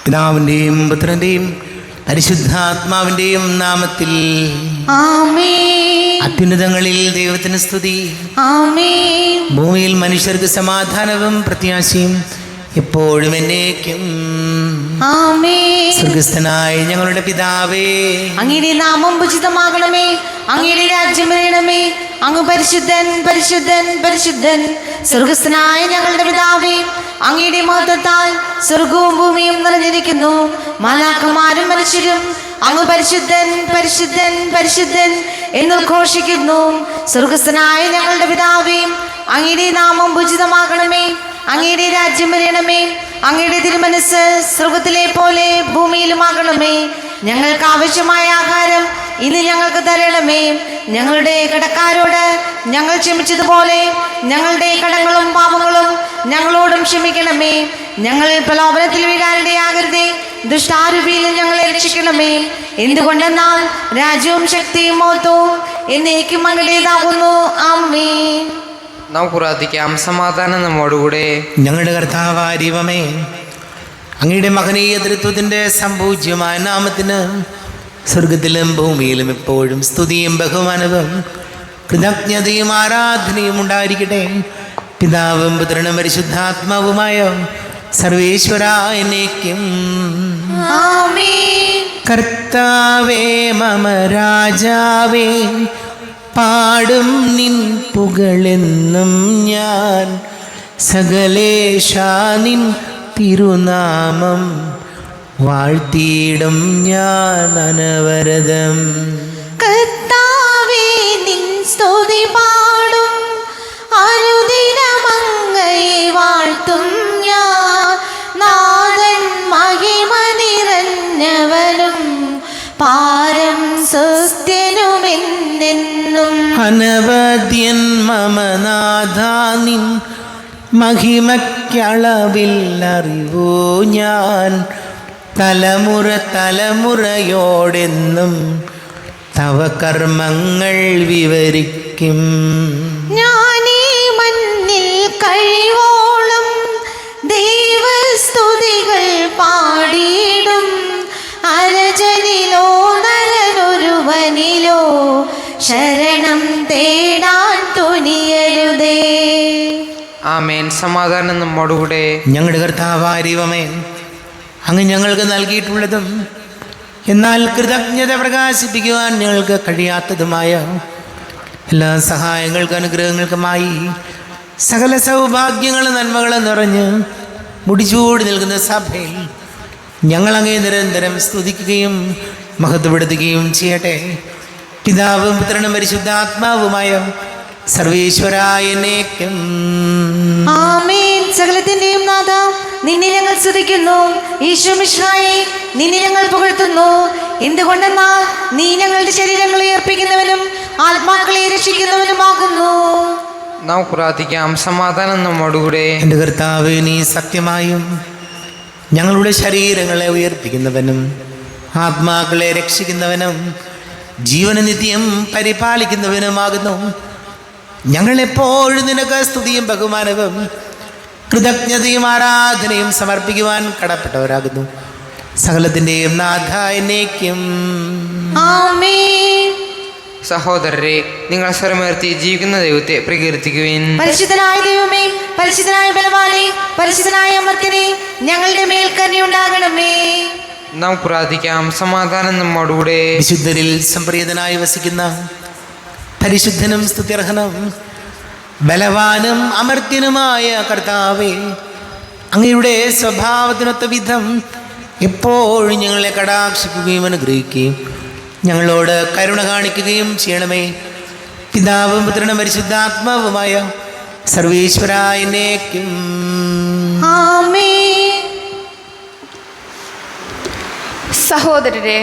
പിതാവിൻ്റെയും പുത്രൻ്റെയും പരിശുദ്ധാത്മാവിൻ്റെയും നാമത്തിൽ ആമേൻ. അത്യുന്നതങ്ങളിൽ ദൈവത്തിന് സ്തുതി. ആമേൻ. ഭൂമിയിൽ മനുഷ്യർക്ക് സമാധാനവും പ്രത്യാശയും എപ്പോഴും എന്നേക്കും. ആമേൻ. സ്വർഗസ്ഥനായ ഞങ്ങളുടെ പിതാവേ, അങ്ങയുടെ നാമം ഉചിതമാകണമേ, അങ്ങയുടെ രാജ്യം വരണമേ, അങ്ങ് പരിശുദ്ധൻ പരിശുദ്ധൻ പരിശുദ്ധൻ. സ്വർഗസ്ഥനായ ഞങ്ങളുടെ പിതാവേ, അങ്ങയുടെ മഹത്വത്താൽ സ്വർഗവും ഭൂമിയും നിറഞ്ഞിരിക്കുന്നു. മാലാഖമാരും മനുഷ്യരും അങ്ങ് പരിശുദ്ധൻ പരിശുദ്ധൻ പരിശുദ്ധൻ എന്ന് ഘോഷിക്കുന്നു. സ്വർഗസ്ഥനായ ഞങ്ങളുടെ പിതാവേ, അങ്ങയുടെ നാമം ഉചിതമാകണമേ, അങ്ങയുടെ രാജ്യം വരണമേ, അങ്ങയുടെ തിരുമനസ് സ്വർഗത്തിലെ പോലെ ഭൂമിയിലുമാകണമേ. ഞങ്ങൾക്ക് ആവശ്യമായ ആഹാരം ഇന്ന് ഞങ്ങൾക്ക് തരണമേ. ഞങ്ങളുടെ കടക്കാരോട് ഞങ്ങൾ ക്ഷമിച്ചതുപോലെ ഞങ്ങളുടെ കടങ്ങളും പാപങ്ങളും ഞങ്ങളോടും ക്ഷമിക്കണമേ. ഞങ്ങൾ പ്രലോഭനത്തിൽ വീഴാനിടയാകരുതേ, ദുഷ്ടാരൂപിയിൽ ഞങ്ങളെ രക്ഷിക്കണമേ. എന്തുകൊണ്ടെന്നാൽ രാജ്യവും ശക്തിയും മഹത്വവും എന്നേക്കും അങ്ങയുടേതാകുന്നു. ആമേൻ. നമുക്ക് പ്രാർത്ഥിക്കാം. സമാധാനം നമ്മോടുകൂടെ. ഞങ്ങളുടെ കർത്താവായ ദൈവമേ, അങ്ങയുടെ മഹനീയ തൃത്വത്തിൻ്റെ സംപൂജ്യമായ നാമത്തിന് സ്വർഗത്തിലും ഭൂമിയിലും എപ്പോഴും സ്തുതിയും ബഹുമാനവും കൃതജ്ഞതയും ആരാധനയും ഉണ്ടായിരിക്കട്ടെ. പിതാവും പുത്രനും പരിശുദ്ധാത്മാവുമായ സർവേശ്വര എന്നേക്കും. ആമേൻ. കർത്താവേ മമ രാജാവേ, പാടും നിൻ പുകളെന്നും ഞാൻ. സകലേശാ നിൻ തിരുനാമം വാഴ്ത്തിയിടും ഞാൻ അനവരതം. കർത്താവേ നിൻ സ്തുതി പാടും, അനുദിനമങ്ങയെ വാഴ്ത്തും ഞാൻ. നാഥൻ മഹിമ നിറഞ്ഞവനും പാരം സുസ്ഥിരനുമെന്നെന്നും. അനവദ്യൻ മമ നാഥ നിൻ മഹിമയ്ക്കളവില്ലറിവോ ഞാൻ. തലമുറ തലമുറയോടെന്നും തവ കർമ്മങ്ങൾ വിവരിക്കും. ഞാനീ മണ്ണിൽ കഴിവോളം ദൈവസ്തുതികൾ പാടിയിടും. അരജനിലോ നരനൊരുവനിലോ ശരണം തേടാൻ തുനിയരുതേ. ആമേൻ. സമാധാനം നമ്മോടുകൂടെ. ഞങ്ങളുടെ കർത്താവായ ദൈവമേ, അങ്ങ് ഞങ്ങൾക്ക് നൽകിയിട്ടുള്ളതും എന്നാൽ കൃതജ്ഞത പ്രകാശിപ്പിക്കുവാൻ ഞങ്ങൾക്ക് കഴിയാത്തതുമായ എല്ലാ സഹായങ്ങൾക്കും അനുഗ്രഹങ്ങൾക്കുമായി സകല സൗഭാഗ്യങ്ങളും നന്മകളും നിറഞ്ഞ് മുടിച്ചൂടി നിൽക്കുന്ന സഭയിൽ ഞങ്ങളങ്ങേ നിരന്തരം സ്തുതിക്കുകയും മഹത്വപ്പെടുത്തുകയും ചെയ്യട്ടെ. പിതാവും പുത്രനും പരിശുദ്ധാത്മാവുമായ സർവേശ്വരായ എന്നേക്കും. ആമേൻ. സകലത്തിന്റെയും നാഥ, നിന്നെ ഞങ്ങൾ സ്തുതിക്കുന്നു. ഈശോ മിശിഹായേ, നിന്നെ ഞങ്ങൾ പുകഴ്ത്തുന്നു. എന്തുകൊണ്ടെന്നാൽ നീ ഞങ്ങളുടെ ശരീരങ്ങളെ അർപ്പിക്കുന്നവനും ആത്മാക്കളെ രക്ഷിക്കുന്നവനുമാകുന്നു. നമുക്ക് പ്രാർത്ഥിക്കാം. സമാധാനം നമ്മോടുകൂടെ. എൻ്റെ കർത്താവേ, നീ സത്യമായും ഞങ്ങളുടെ ശരീരങ്ങളെ ഉയർപ്പിക്കുന്നവനും ആത്മാക്കളെ രക്ഷിക്കുന്നവനും ജീവന നിത്യം പരിപാലിക്കുന്നവനുമാകുന്നു. ഞങ്ങളെപ്പോഴും നിനക്ക് സ്തുതിയും ബഹുമാനവും കൃതജ്ഞതയും ആരാധനയും സമർപ്പിക്കുവാൻ കടപ്പെട്ടവരാകുന്നു. സകലത്തിൻ്റെയും നാഥ എന്നേക്കും. ആമേൻ. സഹോദരരെ, നിങ്ങൾ സ്വരമുയർത്തി ജീവിക്കുന്ന ദൈവത്തെ പ്രകീർത്തിക്കുവിൻ. പരിശുദ്ധനായ ദൈവമേ, പരിശുദ്ധനായ ബലവാനേ, പരിശുദ്ധനായ അമർത്യനേ, ഞങ്ങളുടെ മേൽ കരുണയുണ്ടാകണമേ. നമുക്ക് പ്രാർത്ഥിക്കാം. സമാധാനം നമ്മോടുകൂടെ. വിശുദ്ധരിൽ സംപ്രീതനായി വസിക്കുന്ന പരിശുദ്ധനും സ്തുത്യർഹനും ബലവാനും അമർത്യനുമായ കർത്താവേ, അങ്ങയുടെ സ്വഭാവത്തിനൊത്ത വിധം എപ്പോഴും ഞങ്ങളെ കടാക്ഷിക്കുകയും അനുഗ്രഹിക്കുകയും ഞങ്ങളോട് കരുണ കാണിക്കുകയും ചെയ്യണമേ. പിതാവും പുത്രനും പരിശുദ്ധാത്മാവുമായ സർവേശ്വരായ എന്നേക്കും. ആമേൻ. സഹോദരരെ,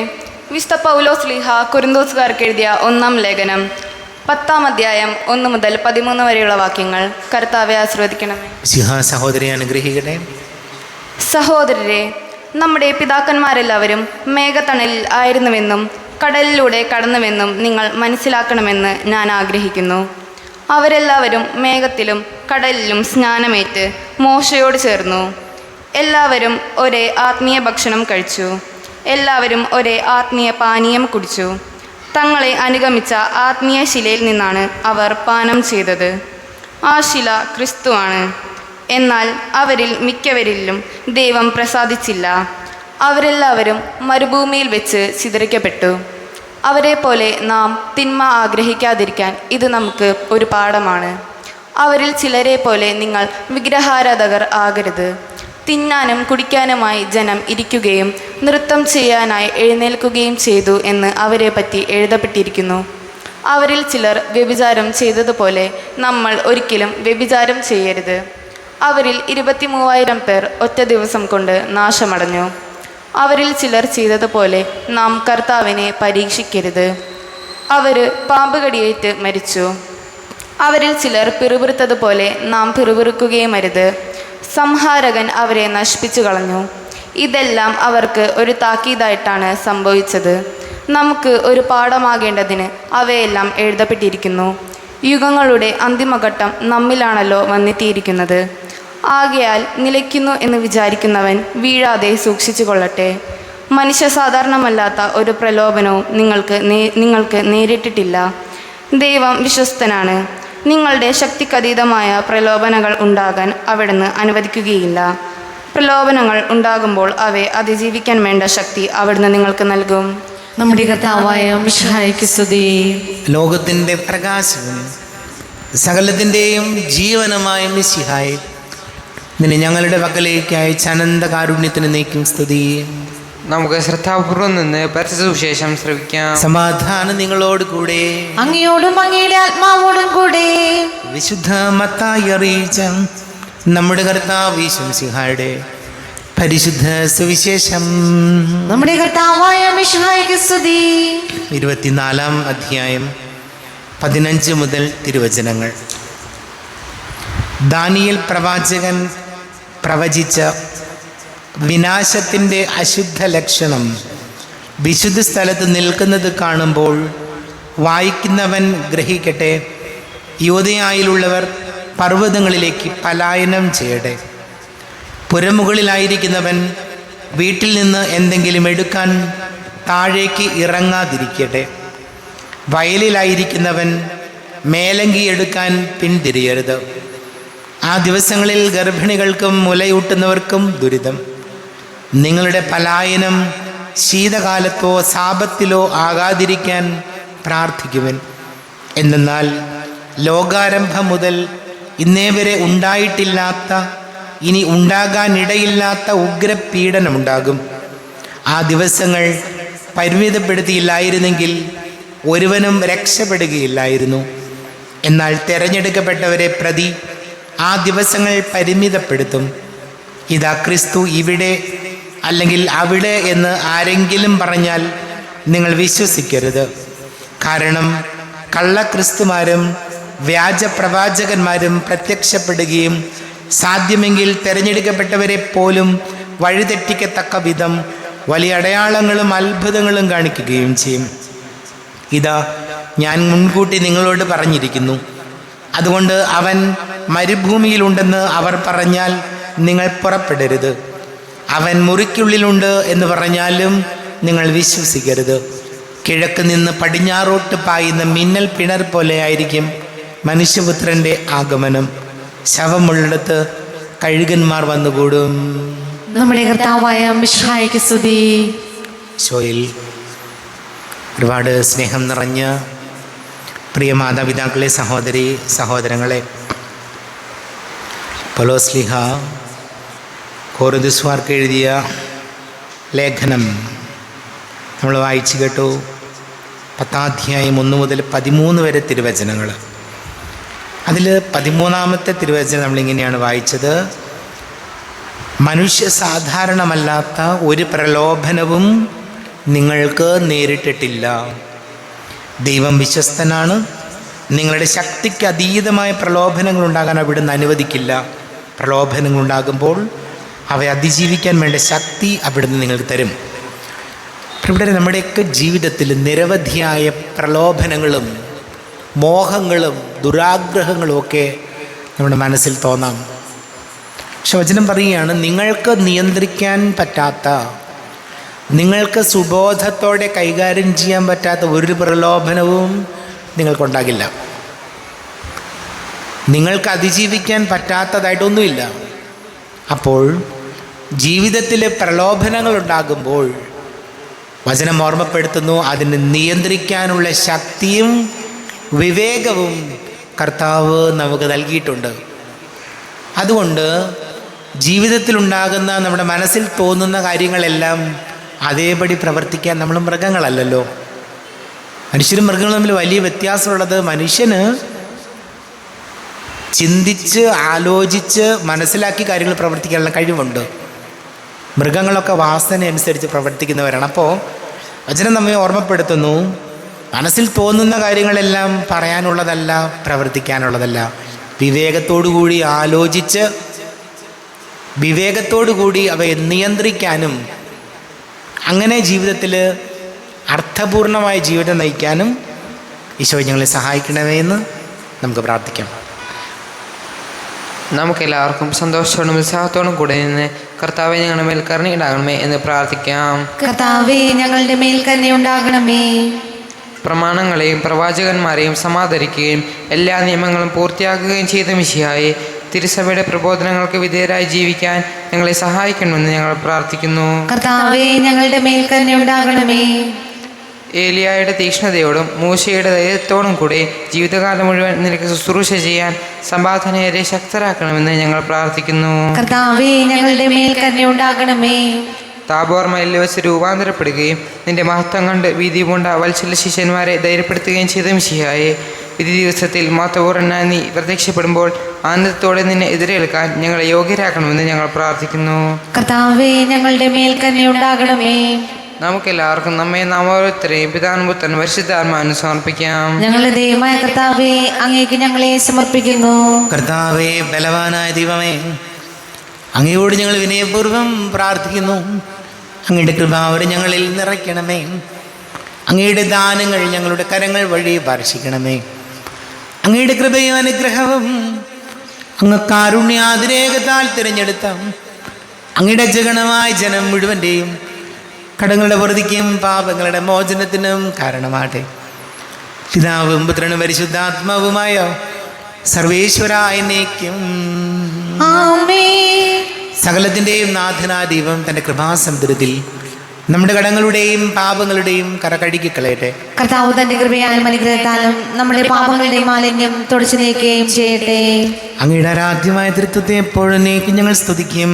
വിശുദ്ധ പൗലോസ് ശ്ലീഹ കൊരിന്തോസുകാർക്ക് എഴുതിയ 1-ാം ലേഖനം 10-ാം അധ്യായം 1 മുതൽ 13 വരെയുള്ള വാക്യങ്ങൾ കർത്താവെ ആശീർവദിക്കണമേ. സഹോദരി അനുഗ്രഹിക്കട്ടെ. സഹോദരരെ, നമ്മുടെ പിതാക്കന്മാരെല്ലാവരും മേഘത്തണലിൽ ആയിരുന്നുവെന്നും കടലിലൂടെ കടന്നുവെന്നും നിങ്ങൾ മനസ്സിലാക്കണമെന്ന് ഞാൻ ആഗ്രഹിക്കുന്നു. അവരെല്ലാവരും മേഘത്തിലും കടലിലും സ്നാനമേറ്റ് മോശയോട് ചേർന്നു. എല്ലാവരും ഒരേ ആത്മീയ ഭക്ഷണം കഴിച്ചു. എല്ലാവരും ഒരേ ആത്മീയ പാനീയം കുടിച്ചു. തങ്ങളെ അനുഗമിച്ച ആത്മീയ ശിലയിൽ നിന്നാണ് അവർ പാനം ചെയ്തത്. ആ ശില ക്രിസ്തുവാണ്. എന്നാൽ അവരിൽ മിക്കവരിലും ദൈവം പ്രസാദിച്ചില്ല. അവരെല്ലാവരും മരുഭൂമിയിൽ വെച്ച് ചിതറിക്കപ്പെട്ടു. അവരെ പോലെ നാം തിന്മ ആഗ്രഹിക്കാതിരിക്കാൻ ഇത് നമുക്ക് ഒരു പാഠമാണ്. അവരിൽ ചിലരെ പോലെ നിങ്ങൾ വിഗ്രഹാരാധകർ ആകരുത്. തിന്നാനും കുടിക്കാനുമായി ജനം ഇരിക്കുകയും നൃത്തം ചെയ്യാനായി എഴുന്നേൽക്കുകയും ചെയ്തു എന്ന് അവരെ പറ്റി എഴുതപ്പെട്ടിരിക്കുന്നു. അവരിൽ ചിലർ വ്യഭിചാരം ചെയ്തതുപോലെ നമ്മൾ ഒരിക്കലും വ്യഭിചാരം ചെയ്യരുത്. അവരിൽ 23,000 പേർ ഒറ്റ ദിവസം കൊണ്ട് നാശമടഞ്ഞു. അവരിൽ ചിലർ ചെയ്തതുപോലെ നാം കർത്താവിനെ പരീക്ഷിക്കരുത്. അവർ പാമ്പ് കടിയേറ്റ് മരിച്ചു. അവരിൽ ചിലർ പിറുപിറുത്തതുപോലെ നാം പിറുപിറുക്കുകയും അരുത്. സംഹാരകൻ അവരെ നശിപ്പിച്ചു കളഞ്ഞു. ഇതെല്ലാം അവർക്ക് ഒരു താക്കീതായിട്ടാണ് സംഭവിച്ചത്. നമുക്ക് ഒരു പാഠമാകേണ്ടതിന് അവയെല്ലാം എഴുതപ്പെട്ടിരിക്കുന്നു. യുഗങ്ങളുടെ അന്തിമഘട്ടം നമ്മിലാണല്ലോ വന്നെത്തിയിരിക്കുന്നത്. ആകയാൽ നിലയ്ക്കുന്നു എന്ന് വിചാരിക്കുന്നവൻ വീഴാതെ സൂക്ഷിച്ചു കൊള്ളട്ടെ. മനുഷ്യ സാധാരണമല്ലാത്ത ഒരു പ്രലോഭനവും നിങ്ങൾക്ക് നേരിട്ടിട്ടില്ല. ദൈവം വിശ്വസ്തനാണ്. നിങ്ങളുടെ ശക്തിക്കതീതമായ പ്രലോഭനങ്ങൾ ഉണ്ടാകാൻ അവിടുന്ന് അനുവദിക്കുകയില്ല. പ്രലോഭനങ്ങൾ ഉണ്ടാകുമ്പോൾ അവയെ അതിജീവിക്കാൻ വേണ്ട ശക്തി അവിടുന്ന് നിങ്ങൾക്ക് നൽകും. നമ്മുടെ കർത്താവായ മിശിഹായ്ക്ക് സ്തുതി. ലോകത്തിൻ്റെ പ്രകാശവും സകലത്തിൻ്റെയും ജീവനുമായ മിശിഹായെ, നിന്നെ ഞങ്ങളുടെ പക്കലേക്ക് അയച്ച അനന്ത കാരുണ്യത്തിന് നീക്കും സ്തുതി. നമുക്ക് ശ്രദ്ധാപൂർവം നിന്ന് പരിശുദ്ധ സുവിശേഷം ശ്രവിക്കാം. സമാധാനം നിങ്ങളോട് കൂടെ. അങ്ങയോടും അങ്ങയുടെ ആത്മാവോടും കൂടെ. വിശുദ്ധ മത്തായി അറിയിച്ച നമ്മുടെ കർത്താവ് യേശു മിശിഹായുടെ പരിശുദ്ധ സുവിശേഷം. നമ്മുടെ കർത്താവായ മിശിഹായ്ക്ക് സ്തുതി. 24-ാം അധ്യായം 15 മുതൽ തിരുവചനങ്ങൾ. ദാനിയേൽ പ്രവാചകൻ പ്രവചിച്ച വിനാശത്തിൻ്റെ അശുദ്ധ ലക്ഷണം വിശുദ്ധ സ്ഥലത്ത് നിൽക്കുന്നത് കാണുമ്പോൾ വായിക്കുന്നവൻ ഗ്രഹിക്കട്ടെ. യൂദയായിലുള്ളവർ പർവ്വതങ്ങളിലേക്ക് പലായനം ചെയ്യട്ടെ. പുരമുകളിലായിരിക്കുന്നവൻ വീട്ടിൽ നിന്ന് എന്തെങ്കിലും എടുക്കാൻ താഴേക്ക് ഇറങ്ങാതിരിക്കട്ടെ. വയലിലായിരിക്കുന്നവൻ മേലങ്കി എടുക്കാൻ പിന്തിരിയരുത്. ആ ദിവസങ്ങളിൽ ഗർഭിണികൾക്കും മുലയൂട്ടുന്നവർക്കും ദുരിതം. നിങ്ങളുടെ പലായനം ശീതകാലത്തോ സാപത്തിലോ ആകാതിരിക്കാൻ പ്രാർത്ഥിക്കുവൻ. എന്തെന്നാൽ ലോകാരംഭം മുതൽ ഇന്നേ വരെ ഉണ്ടായിട്ടില്ലാത്ത, ഇനി ഉണ്ടാകാനിടയില്ലാത്ത ഉഗ്രപീഡനമുണ്ടാകും. ആ ദിവസങ്ങൾ പരിമിതപ്പെടുത്തിയില്ലായിരുന്നെങ്കിൽ ഒരുവനും രക്ഷപ്പെടുകയില്ലായിരുന്നു. എന്നാൽ തിരഞ്ഞെടുക്കപ്പെട്ടവരെ പ്രതി ആ ദിവസങ്ങൾ പരിമിതപ്പെടുത്തും. ഇതാ ക്രിസ്തു ഇവിടെ അല്ലെങ്കിൽ അവിടെ എന്ന് ആരെങ്കിലും പറഞ്ഞാൽ നിങ്ങൾ വിശ്വസിക്കരുത്. കാരണം കള്ളക്രിസ്തുമാരും വ്യാജ പ്രവാചകന്മാരും പ്രത്യക്ഷപ്പെടുകയും സാധ്യമെങ്കിൽ തിരഞ്ഞെടുക്കപ്പെട്ടവരെ പോലും വഴിതെറ്റിക്കത്തക്ക വിധം വലിയ അടയാളങ്ങളും അത്ഭുതങ്ങളും കാണിക്കുകയും ചെയ്യും. ഇതാ ഞാൻ മുൻകൂട്ടി നിങ്ങളോട് പറഞ്ഞിരിക്കുന്നു. അതുകൊണ്ട് അവൻ മരുഭൂമിയിലുണ്ടെന്ന് അവർ പറഞ്ഞാൽ നിങ്ങൾ പുറപ്പെടരുത്. അവൻ മുറിക്കുള്ളിലുണ്ട് എന്ന് പറഞ്ഞാലും നിങ്ങൾ വിശ്വസിക്കരുത്. കിഴക്ക് നിന്ന് പടിഞ്ഞാറോട്ട് പായുന്ന മിന്നൽ പിണർ പോലെ ആയിരിക്കും മനുഷ്യപുത്രൻ്റെ ആഗമനം. ശവമുള്ളിടത്ത് കഴുകന്മാർ വന്നുകൂടും. നമ്മുടെ കർത്താവായ മിശിഹായ്ക്ക് സ്തുതി. ഷോയിൽ ഒരുപാട് സ്നേഹം നിറഞ്ഞ പ്രിയ മാതാപിതാക്കളെ, സഹോദരി സഹോദരങ്ങളെ, പൗലോസ്ലീഹ കൊരിന്ത്യൻകാർക്ക് എഴുതിയ ലേഖനം നമ്മൾ വായിച്ചു കേട്ടു. 10-ാം അധ്യായം 1 മുതൽ 13 വരെ തിരുവചനങ്ങൾ. അതിൽ 13-ാമത്തെ തിരുവചനം നമ്മളിങ്ങനെയാണ് വായിച്ചത്: മനുഷ്യ സാധാരണമല്ലാത്ത ഒരു പ്രലോഭനവും നിങ്ങൾക്ക് നേരിട്ടിട്ടില്ല. ദൈവം വിശ്വസ്തനാണ്. നിങ്ങളുടെ ശക്തിക്ക് അതീതമായ പ്രലോഭനങ്ങൾ ഉണ്ടാകാൻ അവിടുന്ന് അനുവദിക്കില്ല. പ്രലോഭനങ്ങൾ ഉണ്ടാകുമ്പോൾ അവയെ അതിജീവിക്കാൻ വേണ്ട ശക്തി അവിടുന്ന് നിങ്ങൾക്ക് തരും. ഇവിടെ നമ്മുടെയൊക്കെ ജീവിതത്തിൽ നിരവധിയായ പ്രലോഭനങ്ങളും മോഹങ്ങളും ദുരാഗ്രഹങ്ങളും ഒക്കെ നമ്മുടെ മനസ്സിൽ തോന്നാം. പക്ഷെ വചനം പറയുകയാണ്, നിങ്ങൾക്ക് നിയന്ത്രിക്കാൻ പറ്റാത്ത, നിങ്ങൾക്ക് സുബോധത്തോടെ കൈകാര്യം ചെയ്യാൻ പറ്റാത്ത ഒരു പ്രലോഭനവും നിങ്ങൾക്കുണ്ടാകില്ല. നിങ്ങൾക്ക് അതിജീവിക്കാൻ പറ്റാത്തതായിട്ടൊന്നുമില്ല. അപ്പോൾ ജീവിതത്തിലെ പ്രലോഭനങ്ങൾ ഉണ്ടാകുമ്പോൾ വചനം ഓർമ്മപ്പെടുത്തുന്നു, അതിനെ നിയന്ത്രിക്കാനുള്ള ശക്തിയും വിവേകവും കർത്താവ് നമുക്ക് നൽകിയിട്ടുണ്ട്. അതുകൊണ്ട് ജീവിതത്തിലുണ്ടാകുന്ന, നമ്മുടെ മനസ്സിൽ തോന്നുന്ന കാര്യങ്ങളെല്ലാം അതേപടി പ്രവർത്തിക്കാൻ നമ്മൾ മൃഗങ്ങളല്ലല്ലോ. മനുഷ്യരും മൃഗങ്ങളും തമ്മിൽ വലിയ വ്യത്യാസമുള്ളത്, മനുഷ്യന് ചിന്തിച്ച് ആലോചിച്ച് മനസ്സിലാക്കി കാര്യങ്ങൾ പ്രവർത്തിക്കാനുള്ള കഴിവുണ്ട്. മൃഗങ്ങളൊക്കെ വാസന അനുസരിച്ച് പ്രവർത്തിക്കുന്നവരാണ്. അപ്പോൾ വചനം നമ്മെ ഓർമ്മപ്പെടുത്തുന്നു, മനസ്സിൽ തോന്നുന്ന കാര്യങ്ങളെല്ലാം പറയാനുള്ളതല്ല, പ്രവർത്തിക്കാനുള്ളതല്ല. വിവേകത്തോടുകൂടി ആലോചിച്ച് വിവേകത്തോടുകൂടി അവയെ നിയന്ത്രിക്കാനും അങ്ങനെ ജീവിതത്തിൽ അർത്ഥപൂർണമായ ജീവിതം നയിക്കാനും ഈശോ ഞങ്ങളെ സഹായിക്കണമേ എന്ന് നമുക്ക് പ്രാർത്ഥിക്കാം. നമുക്കെല്ലാവർക്കും സന്തോഷത്തോടും ഉത്സാഹത്തോടും കൂടെ നിന്ന് കർത്താവെ ഞങ്ങളുടെ മേൽ കരുണയുണ്ടാകണമേ എന്ന് പ്രാർത്ഥിക്കാം. കർത്താവേ ഞങ്ങളുടെ മേൽ കരുണയുണ്ടാകണമേ. പ്രമാണങ്ങളെയും പ്രവാചകന്മാരെയും സമാദരിക്കുകയും എല്ലാ നിയമങ്ങളും പൂർത്തിയാക്കുകയും ചെയ്ത മിശിഹായെ, തിരുസഭയുടെ പ്രബോധനങ്ങൾക്ക് വിധേയരായി ജീവിക്കാൻ ഞങ്ങളെ സഹായിക്കണമെന്ന് ഞങ്ങൾ പ്രാർത്ഥിക്കുന്നു. കർത്താവേ ഞങ്ങളുടെ മേൽ കരുണയുണ്ടാകണമേ. ഏലിയായുടെ തീക്ഷ്ണതയോടും മൂശയുടെ ധൈര്യത്തോടും കൂടെ ജീവിതകാലം മുഴുവൻ നിനക്ക് ശുശ്രൂഷ ചെയ്യാൻ സമ്പാദനയെ ശക്തരാക്കണമെന്ന് ഞങ്ങൾ പ്രാർത്ഥിക്കുന്നു. കർത്താവേ ഞങ്ങളുടെ മേൽ കരുണയുണ്ടാകണമേ. താബോർ മലയിൽ വെച്ച് രൂപാന്തരപ്പെടുകയും നിന്റെ മഹത്വം കണ്ട് ഭീതി പൂണ്ട വത്സല ശിഷ്യന്മാരെ ധൈര്യപ്പെടുത്തുകയും ചെയ്ത മിശിഹായെ, വിധി ദിവസത്തിൽ മഹത്വപൂർണ്ണനായി നീ പ്രത്യക്ഷപ്പെടുമ്പോൾ ആനന്ദത്തോടെ നിന്നെ എതിരേൽക്കാൻ ഞങ്ങളെ യോഗ്യരാക്കണമെന്ന് ഞങ്ങൾ പ്രാർത്ഥിക്കുന്നു. കർത്താവേ ഞങ്ങളുടെ മേൽ കരുണയുണ്ടാകണമേ. നമുക്കെല്ലാവർക്കും നമ്മെ നാം ഓരോരുത്തരെയും പിതാവിനും പുത്രനും പരിശുദ്ധാത്മാവിനും സമർപ്പിക്കാം. ഞങ്ങളുടെ ദൈവമായ കർത്താവേ, അങ്ങേക്ക് ഞങ്ങളെ സമർപ്പിക്കുന്നു. കർത്താവേ, ബലവാനായ ദൈവമേ, അങ്ങയോട് ഞങ്ങൾ വിനയപൂർവ്വം പ്രാർത്ഥിക്കുന്നു. അങ്ങയുടെ കൃപാവരം ഞങ്ങളിൽ നിറയ്ക്കണമേ. അങ്ങയുടെ ദാനങ്ങൾ ഞങ്ങളുടെ കരങ്ങൾ വഴി വർഷിക്കണമേ. അങ്ങയുടെ കൃപയും അനുഗ്രഹവും അങ്ങ് കാരുണ്യാതിരേകത്താൽ തിരഞ്ഞെടുത്ത അങ്ങയുടെ ജഗണമായ ജനം മുഴുവൻ്റെയും കടങ്ങളുടെ വൃദ്ധിക്കും പാപങ്ങളുടെ മോചനത്തിനും കാരണമാട്ടെ. പിതാവും പുത്രനും പരിശുദ്ധാത്മാവുമായ സർവേശ്വരായ എന്നേക്കും ആമേൻ. സകലത്തിൻ്റെയും നാഥനായ ദൈവം തൻ്റെ കൃപാസമുദ്രത്തിൽ നമ്മുടെ കടങ്ങളുടെയും പാപങ്ങളുടെയും കര കഴുകിക്കളയട്ടെ. കർത്താവ് തന്റെ കൃപയാലും അനുഗ്രഹത്താലും നമ്മുടെ പാപങ്ങളുടെ മാലിന്യം തുടച്ചു നീക്കുകയും ചെയ്യട്ടെ. അങ്ങയുടെ ആരാധ്യമായ തൃത്വത്തെ എപ്പോഴേക്കും ഞങ്ങൾ സ്തുതിക്കും.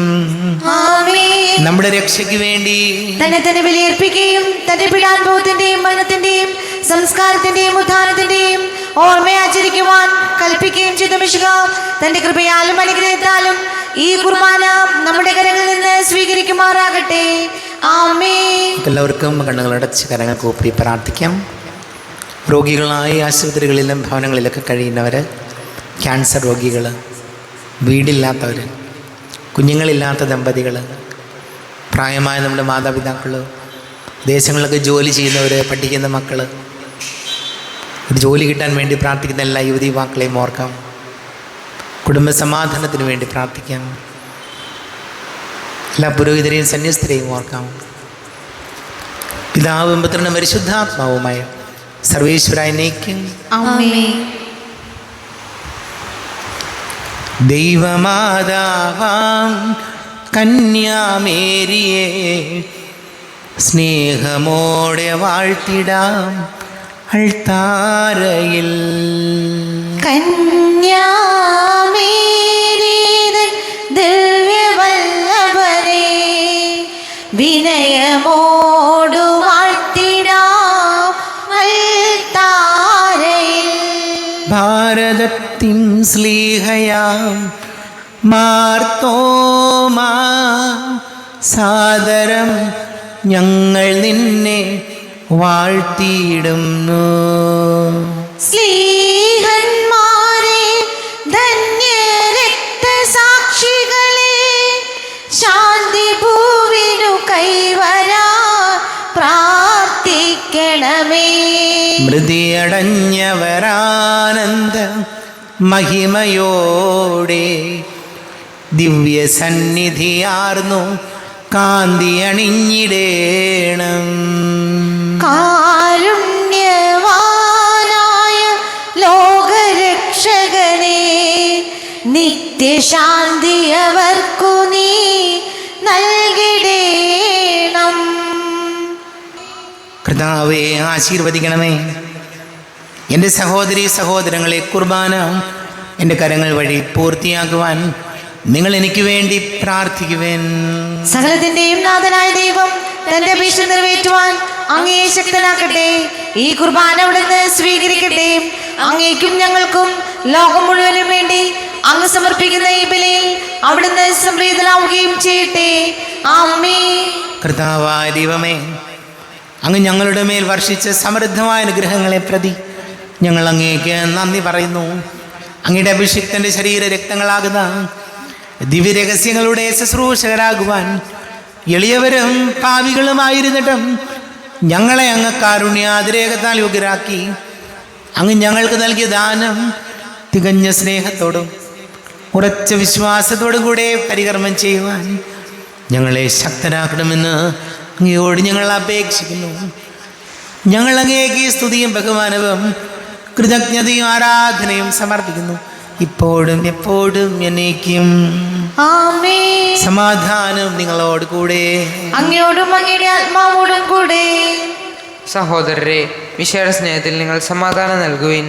ആമേൻ. നമ്മുടെ രക്ഷയ്ക്ക് വേണ്ടി തന്നെ തന്നെ ബലിയർപ്പിക്കുകയും തന്റെ പീഡാനുഭവത്തിന്റെയും മരണത്തിന്റെയും സംസ്കാരത്തിന്റെയും ഉത്ഥാനത്തിന്റെയും ഓർമ്മ ആചരിക്കുവാൻ കൽപ്പിക്കുകയും ചെയ്ത മിശിഹാ തന്റെ കൃപയാലും അനുഗ്രഹത്താലും ഈ കുർബാന നമ്മുടെ കരങ്ങളിൽ നിന്ന് സ്വീകരിക്കുമാറാകട്ടെ. ആമേൻ. എല്ലാവർക്കും കണ്ണുകളടച്ച് കരങ്ങൾ കൂപ്പി പ്രാർത്ഥിക്കാം. രോഗികളായി ആശുപത്രികളിലും ഭവനങ്ങളിലൊക്കെ കഴിയുന്നവർ, ക്യാൻസർ രോഗികൾ, വീടില്ലാത്തവർ, കുഞ്ഞുങ്ങളില്ലാത്ത ദമ്പതികൾ, പ്രായമായ നമ്മുടെ മാതാപിതാക്കൾ, ദേശങ്ങളിലൊക്കെ ജോലി ചെയ്യുന്നവർ, പഠിക്കുന്ന മക്കൾ, ഒരു ജോലി കിട്ടാൻ വേണ്ടി പ്രാർത്ഥിക്കുന്ന എല്ലാ യുവതി യുവാക്കളെയും ഓർക്കാം. കുടുംബസമാധാനത്തിന് വേണ്ടി പ്രാർത്ഥിക്കാം. എല്ലാ പുരോഹിതരെയും സന്യസ്തരെയും ഓർക്കാം. പിതാവും പുത്രനും പരിശുദ്ധാത്മാവുമായ സർവേശ്വരായ എന്നേക്കും ആമേൻ. ദൈവമാതാവാം കന്യാമേരിയെ സ്നേഹമോടെ വാഴ്ത്തിടാം അൾത്താരയിൽ. കന്യാമേരീതൻ ദിവ്യവല്ലഭരേ, വിനയമോടു വാഴ്ത്തിടാം അൾത്താരയിൽ. ഭാരതത്തിൻ സ്ലീഹയാം മാർത്തോമാ, സാദരം ഞങ്ങൾ നിന്നെ വാഴ്ത്തിയിടുന്നു. സ്ലീഹന്മാരെ, ധന്യരക്തസാക്ഷികളെ, ശാന്തി ഭൂവിനു കൈവരാ പ്രാർത്ഥിക്കണമേ. മൃതിയടഞ്ഞവരാനന്ദ മഹിമയോടെ ദിവ്യ സന്നിധിയാർന്നു കാന്തി അണിഞ്ഞിടേണം. കാരുണ്യവാനായ ലോകരക്ഷകനേ, നിത്യശാന്തി അവർക്കു നീ നൽകിടേണം. കർത്താവേ, ആശീർവദിക്കണമേ. എൻ്റെ സഹോദരീ സഹോദരങ്ങളെ, കുർബാന എൻ്റെ കരങ്ങൾ വഴി പൂർത്തിയാക്കുവാൻ നിങ്ങൾ എനിക്ക് വേണ്ടി പ്രാർത്ഥിക്കുവേൻ. സകലത്തിന്റെയും നാഥനായ ദൈവം തന്റെ അപേക്ഷ നിറവേറ്റുവാൻ അങ്ങയെ ശക്തനാക്കട്ടെ. ഈ കുർബാന അവിടുന്ന് സ്വീകരിക്കട്ടെ. അങ്ങേക്കും ഞങ്ങൾക്കും ലോകം മുഴുവനും വേണ്ടി അങ്ങ് സമർപ്പിക്കുന്ന ഈ ബലിയിൽ അവിടുന്ന് സംപ്രീതനാവുകയും ചെയ്യട്ടെ. ആമേൻ. കർത്താവായ ദൈവമേ, അങ്ങ് ഞങ്ങളുടെ മേൽ വർഷിച്ച സമൃദ്ധമായ അനുഗ്രഹങ്ങളെ പ്രതി ഞങ്ങൾ അങ്ങേക്ക് നന്ദി പറയുന്നു. അങ്ങയുടെ അഭിഷിക്തൻ്റെ ശരീര രക്തങ്ങളാകുന്ന ദിവ്യരഹസ്യങ്ങളുടെ ശുശ്രൂഷകരാകുവാൻ എളിയവരും പാപികളുമായിരുന്നിട്ടും ഞങ്ങളെ അങ്ങ് കാരുണ്യാതിരേകത്താൽ യോഗ്യരാക്കി. അങ്ങ് ഞങ്ങൾക്ക് നൽകിയ ദാനം തികഞ്ഞ സ്നേഹത്തോടും ഉറച്ച വിശ്വാസത്തോടും കൂടെ പരികർമ്മം ചെയ്യുവാൻ ഞങ്ങളെ ശക്തരാക്കണമെന്ന് അങ്ങയോട് ഞങ്ങൾ അപേക്ഷിക്കുന്നു. ഞങ്ങൾ അങ്ങേക്ക് സ്തുതിയും ബഹുമാനവും കൃതജ്ഞതയും ആരാധനയും സമർപ്പിക്കുന്നു, ഇപ്പോഴും എപ്പോഴും എന്നേക്കും. ആമേൻ. സമാധാനം നിങ്ങളോട് കൂടെ, അങ്ങയോടും അങ്ങയുടെ ആത്മാവോടും കൂടെ. സഹോദരരെ, വിശേഷ സ്നേഹത്തിൽ നിങ്ങൾ സമാധാനം നൽകുവിൻ.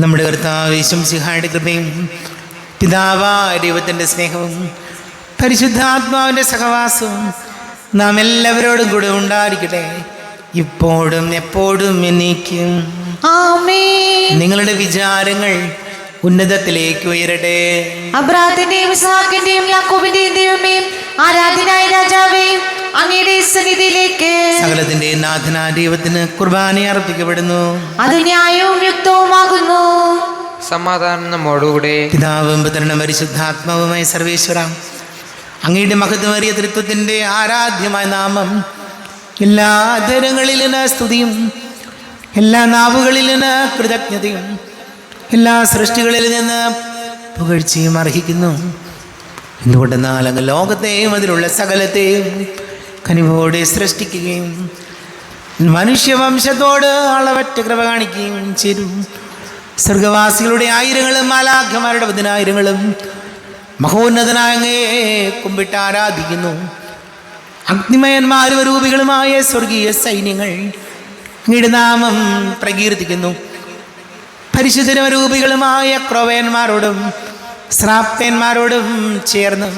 നമ്മുടെ കർത്താവ് യേശുമിശിഹായുടെ കൃപയും പിതാവായ ദൈവത്തിൻ്റെ സ്നേഹവും പരിശുദ്ധാത്മാവിൻ്റെ സഹവാസവും നാം എല്ലാവരോടും കൂടെ ഉണ്ടായിരിക്കട്ടെ, ഇപ്പോഴും എപ്പോഴും എന്നേക്കും. ആമേൻ. നിങ്ങളുടെ വിചാരങ്ങൾ ഉന്നതത്തിലേക്ക് ഉയരട്ടെ. അബ്രാഹാമിന്റെയും ഇസ്ഹാക്കിന്റെയും യാക്കോബിന്റെയും ദൈവമേ, ആരാധനായ രാജാവേ, അങ്ങയുടെ സന്നിധിയിലേക്ക് സകലത്തിന്റെ നാഥനായ ദൈവത്തിന് കുർബാന അർപ്പിക്കപ്പെടുന്നു. അത് ന്യായവും യുക്തവുമാകുന്നു. സമാധാനം നമ്മോടുകൂടെ. പിതാവും പുത്രനും പരിശുദ്ധാത്മാവുമായ സർവേശ്വര, അങ്ങയുടെ മഹത്വമേറിയ തൃത്വത്തിൻ്റെ ആരാധ്യമായ നാമം എല്ലാ അധരങ്ങളിലും സ്തുതിയും എല്ലാ നാവുകളിലും കൃതജ്ഞതയും എല്ലാ സൃഷ്ടികളിൽ നിന്ന് പുകഴ്ചയും അർഹിക്കുന്നു. എന്തുകൊണ്ടെന്നാൽ അങ്ങ് ലോകത്തെയും അതിലുള്ള സകലത്തെയും കനിവോടെ സൃഷ്ടിക്കുകയും മനുഷ്യവംശത്തോട് അളവറ്റ കൃപ കാണിക്കുകയും ചെയ്തു. സ്വർഗവാസികളുടെ ആയിരങ്ങളും മാലാഖമാരുടെ 10,000ങ്ങളും മഹോന്നതനായ അങ്ങയെ കുമ്പിട്ട് ആരാധിക്കുന്നു. അഗ്നിമയന്മാരും രൂപികളുമായ സ്വർഗീയ സൈന്യങ്ങൾ അങ്ങയുടെ നാമം പ്രകീർത്തിക്കുന്നു. പരിശുദ്ധരൂപികളുമായ ക്രോവേന്മാരോടും ശ്രാപ്തന്മാരോടും ചേർന്ന്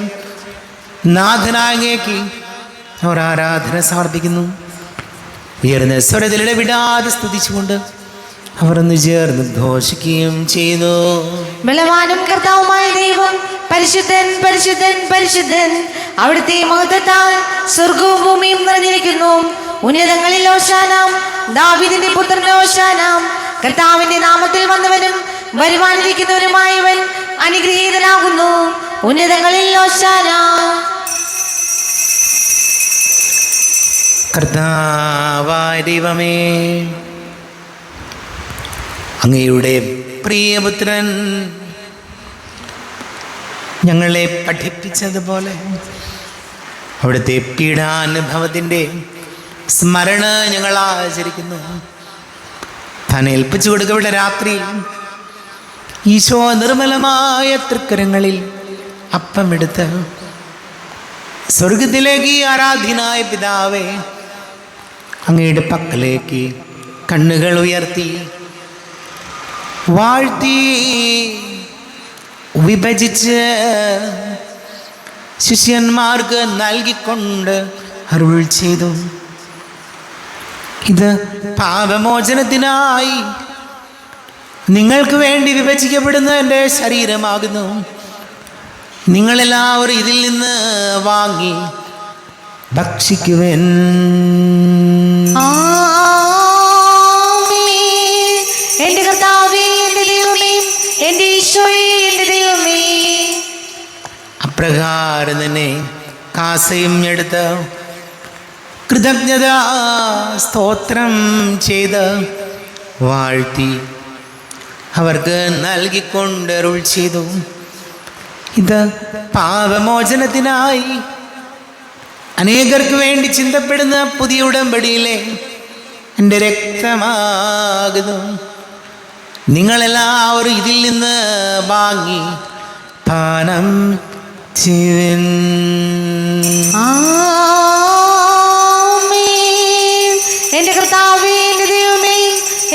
നാഥനായ അങ്ങേക്ക് അവർ ആരാധന സമർപ്പിക്കുന്നു. ഉയർന്ന സ്വരത്തിൽ ഇടവിടാതെ സ്തുതിച്ചുകൊണ്ട് അവർ ഒന്ന് ചേർന്ന് ഘോഷിക്കുകയും ചെയ്തു. ബലവാനും കർത്താവുമായ ദൈവം പരിശുദ്ധൻ പരിശുദ്ധൻ പരിശുദ്ധൻ, അവിടുത്തെ മഹത്വത്താൽ സ്വർഗവും ഭൂമിയും നിറഞ്ഞിരിക്കുന്നു. ഉന്നതങ്ങളിൽ ഓശാന, ദാവീദിന്റെ പുത്രൻ ഓശാന. കർത്താവിന്റെ നാമത്തിൽ വന്നവനും വരുവാനിരിക്കുന്നവനുമായവൻ അനുഗ്രഹീതനാകുന്നു. ഉന്നതങ്ങളിൽ ഓശാന. കർത്താവായ ദൈവമേ, അങ്ങയുടെ പ്രിയപുത്രൻ ഞങ്ങളെ പഠിപ്പിച്ചതുപോലെ അവിടുത്തെ പീഡാനുഭവത്തിൻ്റെ സ്മരണ ഞങ്ങൾ ആചരിക്കുന്നു. താൻ ഏൽപ്പിച്ചു കൊടുക്കപ്പെട്ട രാത്രിയിൽ ഈശോ നിർമ്മലമായ തൃക്കരങ്ങളിൽ അപ്പമെടുത്ത് സ്വർഗത്തിലേക്ക് ആരാധ്യനായ പിതാവേ അങ്ങയുടെ പക്കലേക്ക് കണ്ണുകൾ ഉയർത്തി വാഴ്ത്തി വിഭജിച്ച് ശിഷ്യന്മാർക്ക് നൽകിക്കൊണ്ട് അരുൾ ചെയ്തു, ഇത് പാപമോചനത്തിനായി നിങ്ങൾക്ക് വേണ്ടി വിഭജിക്കപ്പെടുന്ന എൻ്റെ ശരീരമാകുന്നു. നിങ്ങളെല്ലാവരും ഇതിൽ നിന്ന് വാങ്ങി ഭക്ഷിക്കുവൻ. എന്റെ കർത്താവേ, എന്റെ ദൈവമേ, എന്റെ ഈശോയേ, എന്റെ ദൈവമേ. അപ്രകാരം തന്നെ കാസയും എടുത്ത് കൃതജ്ഞത സ്തോത്രം ചെയ്ത് വാഴ്ത്തി അവർക്ക് നൽകിക്കൊണ്ടരുൾ ചെയ്തു. ഇത് പാപമോചനത്തിനായി അനേകർക്ക് വേണ്ടി ചിന്തപ്പെടുന്ന പുതിയ ഉടമ്പടിയിലെ എൻ്റെ രക്തമാകുന്നു. നിങ്ങളെല്ലാവരും ഇതിൽ നിന്ന് വാങ്ങി പാനം ചെയ്യുവിൻ. ആമേൻ. എൻ്റെ കർത്താവേ, എൻ്റെ ദൈവമേ,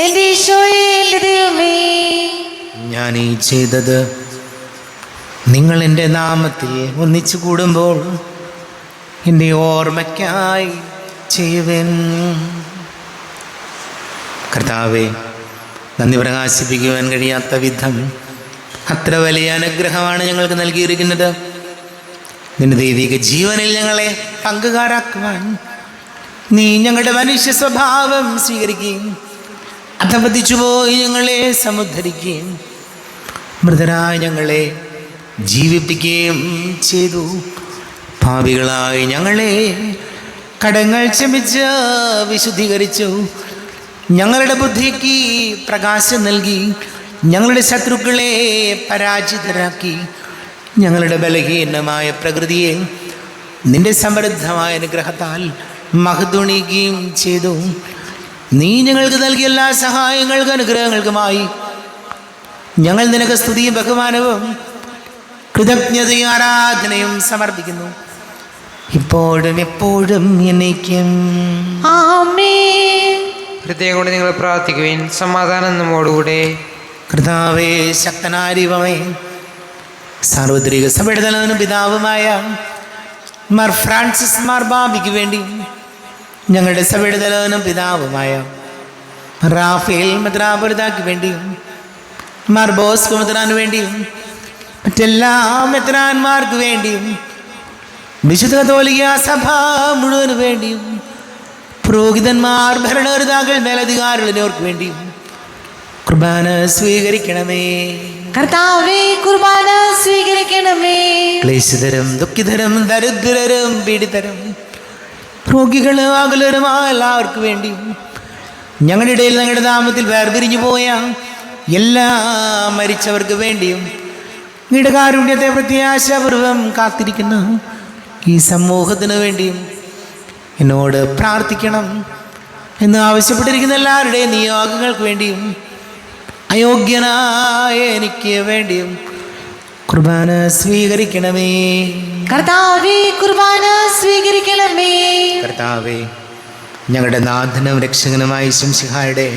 എൻ്റെ ഈശോയേ, എൻ്റെ ദൈവമേ, ഞാൻ ഈ ചെയ്തത് നിങ്ങൾ എൻ്റെ നാമത്തിൽ ഒന്നിച്ചു കൂടുമ്പോൾ എൻ്റെ ഓർമ്മയ്ക്കായി ചെയ്യുവൻ. കർത്താവേ, നന്ദി പ്രകാശിപ്പിക്കുവാൻ കഴിയാത്ത വിധം അത്ര വലിയ അനുഗ്രഹമാണ് ഞങ്ങൾക്ക് നൽകിയിരിക്കുന്നത്. നിന്റെ ദൈവിക ജീവനിൽ ഞങ്ങളെ പങ്കുകാരാക്കുവാൻ നീ ഞങ്ങളുടെ മനുഷ്യ സ്വഭാവം സ്വീകരിക്കുകയും അധപതിച്ചുപോയി ഞങ്ങളെ സമുദ്ധരിക്കുകയും മൃതരായ ഞങ്ങളെ ജീവിപ്പിക്കുകയും ചെയ്തു. പാപികളായി ഞങ്ങളെ കടങ്ങൾ ക്ഷമിച്ച് വിശുദ്ധീകരിച്ചു. ഞങ്ങളുടെ ബുദ്ധിക്ക് പ്രകാശം നൽകി ഞങ്ങളുടെ ശത്രുക്കളെ പരാജിതരാക്കി. ഞങ്ങളുടെ ബലഹീനമായ പ്രകൃതിയെ നിന്റെ സമൃദ്ധമായ അനുഗ്രഹത്താൽ മഹത്വണിക്കുകയും ചെയ്തു. നീ ഞങ്ങൾക്ക് നൽകിയ എല്ലാ സഹായങ്ങൾക്കും അനുഗ്രഹങ്ങൾക്കുമായി ഞങ്ങൾ നിനക്ക് സ്തുതിയും ബഹുമാനവും കൃതജ്ഞതയും ആരാധനയും സമർപ്പിക്കുന്നു, ഇപ്പോഴും എപ്പോഴും എന്നേക്കും. ആമേൻ. ഹൃദയം കൊണ്ട് നിങ്ങൾ പ്രാർത്ഥിക്കുവിൻ. സമാധാനം നമ്മോടുകൂടെ. കർത്താവേ, ശക്തനായ ദൈവമേ, സാർവത്രിക സഭയുടെ തലവനും പിതാവുമായ മാർ ഫ്രാൻസിസ് മാർ ബാബിക്ക് വേണ്ടി, ഞങ്ങളുടെ സഭയുടെ തലവനും പിതാവുമായ റാഫേൽ മെത്രാപൊലിത്താക്ക് വേണ്ടിയും മാർ ബോസ്കോ മെത്രാന് വേണ്ടിയും മറ്റെല്ലാ മെത്രാന്മാർക്ക് വേണ്ടിയും വിശുദ്ധ കത്തോലിക്ക സഭ മുഴുവന് വേണ്ടിയും പുരോഹിതന്മാർ, ഭരണകർത്താക്കൾ, മേലധികാരികൾ എന്നിവർക്ക് വേണ്ടിയും കുർബാന സ്വീകരിക്കണമേ. കർത്താവേ, കുർബാന സ്വീകരിക്കണമേ. ക്ലേശിതരും ദുഃഖിതരും ദരിദ്രരും പീഡിതരും രോഗികളും അകലരുമായ എല്ലാവർക്കും വേണ്ടിയും ഞങ്ങളുടെ ഇടയിൽ ഞങ്ങളുടെ നാമത്തിൽ വേർപിരിഞ്ഞു പോയ എല്ലാ മരിച്ചവർക്ക് വേണ്ടിയും നിങ്ങളുടെ കാരുണ്യത്തെ പ്രത്യാശാപൂർവം കാത്തിരിക്കുന്ന ഈ സമൂഹത്തിന് വേണ്ടിയും എന്നോട് പ്രാർത്ഥിക്കണം എന്ന് ആവശ്യപ്പെട്ടിരിക്കുന്ന എല്ലാവരുടെയും നിയോഗങ്ങൾക്ക് വേണ്ടിയും അയോഗ്യനായ എനിക്ക് വേണ്ടിയും കുർബാന സ്വീകരിക്കണമേ. കർത്താവേ, കുർബാന സ്വീകരിക്കണമേ. കർത്താവേ, ഞങ്ങളുടെ നാഥനും രക്ഷകനുമായ ശംസിഹായുടെ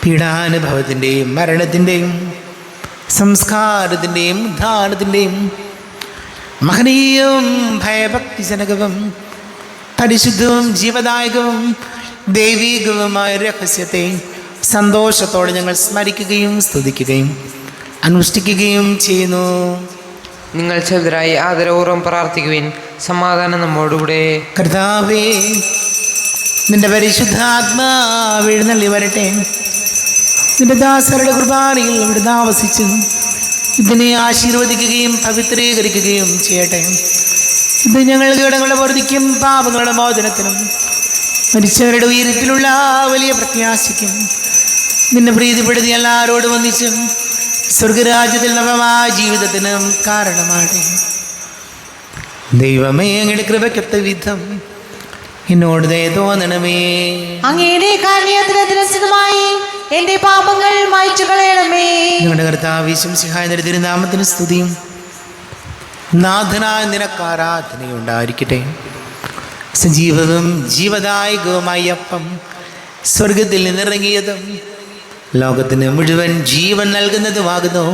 പീഡാനുഭവത്തിൻ്റെയും മരണത്തിൻ്റെയും സംസ്കാരത്തിൻ്റെയും ഉദ്ധാനത്തിൻ്റെയും മഹനീയവും ഭയഭക്തിജനകവും പരിശുദ്ധവും ജീവദായകവും ദൈവീകവുമായ രഹസ്യത്തെ സന്തോഷത്തോടെ ഞങ്ങൾ സ്മരിക്കുകയും സ്തുതിക്കുകയും അനുഷ്ഠിക്കുകയും ചെയ്യുന്നു. നിങ്ങൾ ചെറുതായി ആദരപൂർവ്വം പ്രാർത്ഥിക്കുവിൻ. സമാധാനം നമ്മോടുകൂടെ. കർത്താവേ, നിന്റെ പരിശുദ്ധാത്മാവ് എഴുന്നള്ളി വരട്ടെ. നിന്റെ ദാസരുടെ കുർബാനയിൽ ഇവിടെ താമസിച്ച് ഇതിനെ ആശീർവദിക്കുകയും പവിത്രീകരിക്കുകയും ചെയ്യട്ടെ. ഇത് ഞങ്ങളുടെ കടങ്ങളുടെ വർദ്ധിക്കും പാപങ്ങളുടെ മോചനത്തിനും മരിച്ചവരുടെ ഉയരത്തിലുള്ള വലിയ പ്രത്യാശയ്ക്കും നിന്നെ പ്രീതിപ്പെടുത്തി എല്ലാവരോടും ഒന്നിച്ചും സ്വർഗരാജ്യത്തിൽ നവമായ ജീവിതത്തിനും കാരണമാകട്ടെ. ദൈവമേ, അങ്ങയുടെ കൃപയ്ക്കൊത്ത വിധം എന്നോട് ദയ തോന്നണമേ. അങ്ങയുടെ കാരുണ്യത്തിനനുസൃതമായി എന്റെ പാപങ്ങൾ മായ്ച്ചു കളയണമേ. ഞങ്ങളുടെ കർത്താവ് ശംസിഹായ തിരുനാമത്തിന് സ്തുതിയും നാഥനായ നിനക്ക് ആരാധനയും ഉണ്ടായിരിക്കട്ടെ. സജീവവും ജീവദായകവുമായ അപ്പം സ്വർഗത്തിൽ നിന്നിറങ്ങിയതും ലോകത്തിന് മുഴുവൻ ജീവൻ നൽകുന്നതുമാകുന്നു.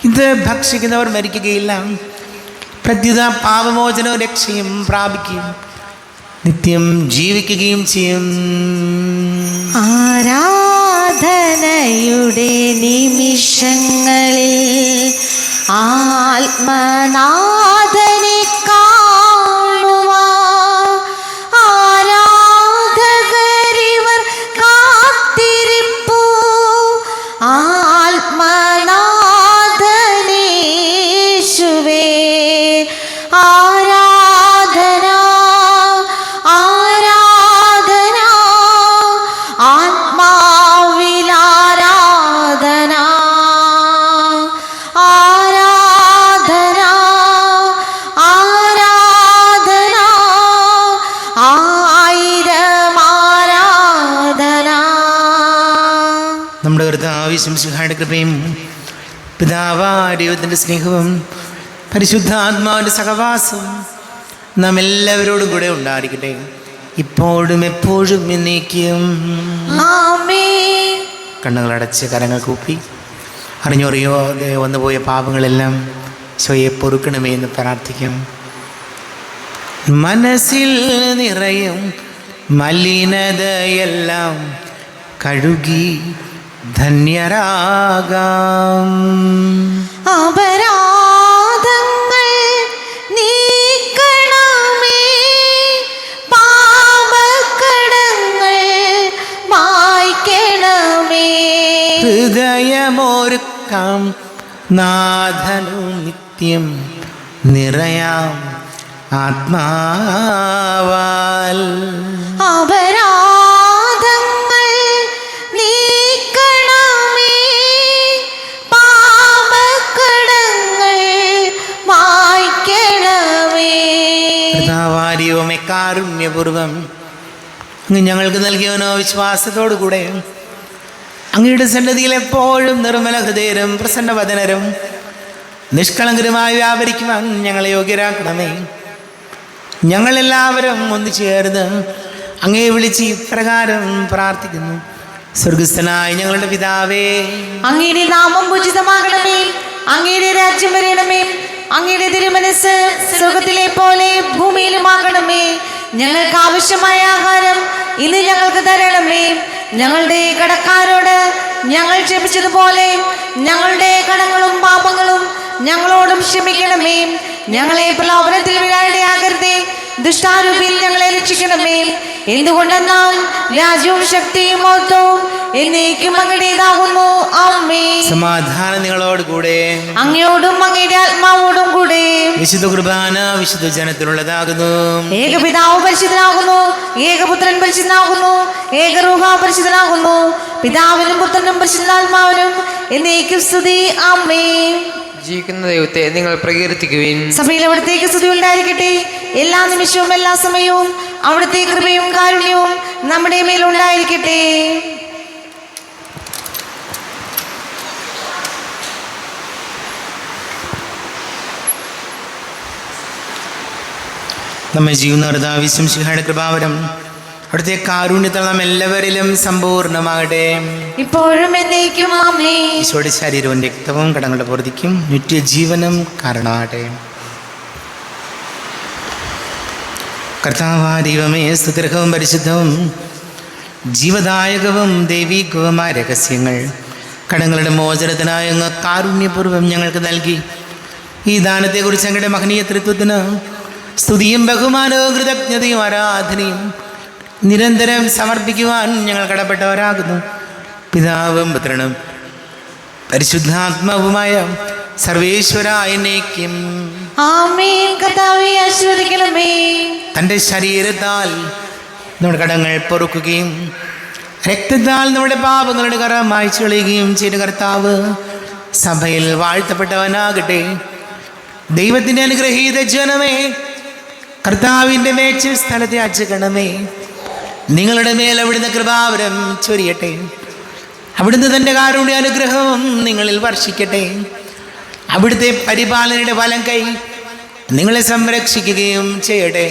ഇത് ഭക്ഷിക്കുന്നവർ മരിക്കുകയില്ല, പ്രത്യുത പാപമോചനവും രക്ഷയും പ്രാപിക്കുകയും നിത്യം ജീവിക്കുകയും ചെയ്യും. ആരാധനയുടെ നിമിഷങ്ങളിൽ ആത്മനാഥനെ കാണുവാൻ ആരാധകരിവർ കാത്തിരിപ്പു. ആത്മനാഥനേശുവേ ആരാധന, ആരാധന, ആത്മാവിലാരാധന. നമ്മുടെ കർത്താവിശംസിഹായുടെ കൃപയും പിതാവായ ദൈവത്തിൻ്റെ സ്നേഹവും പരിശുദ്ധാത്മാവിൻ്റെ സഹവാസവും നാം എല്ലാവരോടും കൂടെ ഉണ്ടായിരിക്കട്ടെ, ഇപ്പോഴും എപ്പോഴും എന്നേക്കും. ആമേൻ. കണ്ണുകളടച്ച് കരങ്ങൾ കൂപ്പി അറിഞ്ഞറിയോ വന്നുപോയ പാപങ്ങളെല്ലാം സ്വയെ പൊറുക്കണമേ എന്ന് പ്രാർത്ഥിക്കും. മനസ്സിൽ നിറയും മലിനതയെല്ലാം കഴുകി ധന്യരാകാം. അപരാധങ്ങൾ നീക്കണമേ, പാപക്കടങ്ങൾ മായ്ക്കണമേ. ഹൃദയമൊരുക്കാം നാഥനു നിത്യം നിറയാം ആത്മാവാൽ. അപരാധങ്ങൾ നീക്കണമേ, പാപക്കടങ്ങൾ മായ്ക്കണമേ. കർത്താവാരിയോമേ കാരുണ്യപൂർവം അങ്ങ് ഞങ്ങൾക്ക് നൽകിയവനോ വിശ്വാസത്തോടു കൂടെ അങ്ങയുടെ സന്നദ്ധിയിൽ എപ്പോഴും നിർമ്മല ഹൃദയരും പ്രസന്നവദനരും നിഷ്കളങ്കരുമായി വ്യാപരിക്കുവാൻ ഞങ്ങളെ യോഗ്യരാക്കണമേ. ഞങ്ങളെല്ലാവരും ഒന്നു ചേർന്ന് അങ്ങേ വിളിച്ച് ഇപ്രകാരം പ്രാർത്ഥിക്കുന്നു. സ്വർഗസ്ഥനായ ഞങ്ങളുടെ പിതാവേ, അങ്ങയുടെ നാമം പൂജിതമാകണമേ, അങ്ങയുടെ രാജ്യം വരണമേ, അങ്ങയുടെ തിരുമനസ് സ്വർഗത്തിലെ പോലെ ഭൂമിയിലുമാകണമേ. ഞങ്ങൾക്ക് ആവശ്യമായ ആഹാരം ഇന്ന് ഞങ്ങൾക്ക് തരണമേ. ഞങ്ങളുടെ കടക്കാരോട് ഞങ്ങൾ ക്ഷമിച്ചതുപോലെ ഞങ്ങളുടെ കടങ്ങളും പാപങ്ങളും ഞങ്ങളോടും ക്ഷമിക്കണമേ. ഞങ്ങളെ പ്രലോഭനത്തിൽ വീഴാനിടയാകരുതേ, ദുഷ്ടാരൂപിയിൽ ഞങ്ങളെ രക്ഷിക്കണമേ. എന്തുകൊണ്ടെന്നാൽ രാജ്യവും ശക്തിയും മഹത്വവും എന്നേക്കും അങ്ങയുടേതാകുന്നു. ആമേൻ. സമാധാനം നിങ്ങളോട് കൂടെ, അങ്ങയോടും അങ്ങയുടെ ആത്മാവോടും കൂടെ. വിശുദ്ധ കുർബാന വിശുദ്ധ ജനത്തിനുള്ളതാകുന്നു. ഏകപിതാവ് പരിശുദ്ധനാകുന്നു, ഏകപുത്രൻ പരിശുദ്ധനാകുന്നു, ഏകരൂഹ പരിശുദ്ധനാകുന്നു. പിതാവിനും പുത്രനും പരിശുദ്ധാത്മാവിനും എന്നേക്കും സ്തുതി. ആമേൻ. ജീവിക്കുന്ന ദൈവത്തെ നിങ്ങൾ പ്രകീർത്തിക്കുവിൻ. സഭയിൽ അവിടത്തേക്ക് സ്തുതി ഉണ്ടായിരിക്കട്ടെ. എല്ലാ നിമിഷവും എല്ലാ സമയവും അവിടുത്തെ കൃപയും കാരുണ്യവും നമ്മുടെ മേലുണ്ടായിരിക്കട്ടെ. നമ്മെ ജീവന കർത്താവിശംസിഹായുടെ കൃപാവരം അവിടുത്തെ കാരുണ്യത്തിൽ നാം എല്ലാവരിലും സമ്പൂർണ്ണമാകട്ടെ, ഇപ്പോഴും എന്നേക്കും. ആമേൻ. ഈശോയുടെ ശരീരവും രക്തവും കടങ്ങളുടെ പൂർത്തിക്കും നിത്യജീവനും കാരണമാകട്ടെ. കർത്താവായ ദൈവമേ, സ്തുത്യർഹവും പരിശുദ്ധവും ജീവദായകവും ദൈവികവുമായ രഹസ്യങ്ങൾ കടങ്ങളുടെ മോചനത്തിനായ അങ്ങ് കാരുണ്യപൂർവ്വം ഞങ്ങൾക്ക് നൽകി. ഈ ദാനത്തെക്കുറിച്ച് ഞങ്ങളുടെ മഹനീയ തൃത്വത്തിന് സ്തുതിയും ബഹുമാനവും കൃതജ്ഞതയും ആരാധനയും നിരന്തരം സമർപ്പിക്കുവാൻ ഞങ്ങൾ കടപ്പെട്ടവരാകുന്നു. പിതാവും പുത്രനും പരിശുദ്ധാത്മാവുമായ സർവേശ്വരായ എന്നേക്കും. ആമേൻ. കർത്താവേ ആശീർവദിക്കണമേ. തൻ്റെ ശരീരത്താൽ നമ്മുടെ കടങ്ങൾ പൊറുക്കുകയും രക്തത്താൽ നമ്മുടെ പാപങ്ങളുടെ കറ മായ്ച്ചു കളയുകയും ചെയ്ത കർത്താവ് സഭയിൽ വാഴ്ത്തപ്പെട്ടവനാകട്ടെ. ദൈവത്തിൻ്റെ അനുഗ്രഹീത ജനമേ, കർത്താവിൻ്റെ മേച്ച സ്ഥലത്തെ അച്ചകണമേ. നിങ്ങളുടെ മേൽ അവിടുന്ന് കൃപാവരം ചൊരിയട്ടെ. അവിടുന്ന് തൻ്റെ കാരുണ്യ അനുഗ്രഹവും നിങ്ങളിൽ വർഷിക്കട്ടെ. അവിടുത്തെ പരിപാലനയുടെ വലം കൈ നിങ്ങളെ സംരക്ഷിക്കുകയും ചെയ്യട്ടെ,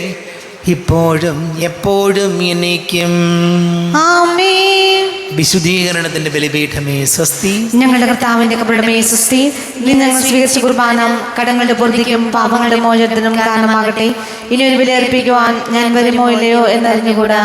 ഇപ്പോഴും എപ്പോഴും എന്നേക്കും. ആമേൻ. വിശുദ്ധീകരണത്തിന്റെ ബലിപീഠമേ സ്വസ്തി. ഞങ്ങളുടെ കർത്താവിന്റെ കബറിടമേ സ്വസ്തി. ഞങ്ങൾ സ്വീകരിച്ച കുർബാന കടങ്ങളുടെ പൂർത്തിക്കും പാപങ്ങളുടെ മോചനത്തിനും കാരണമാകട്ടെ. ഇനി ഒരു ബലി അർപ്പിക്കുവാൻ ഞാൻ വരുമോ ഇല്ലയോ എന്നറിഞ്ഞുകൂടാ.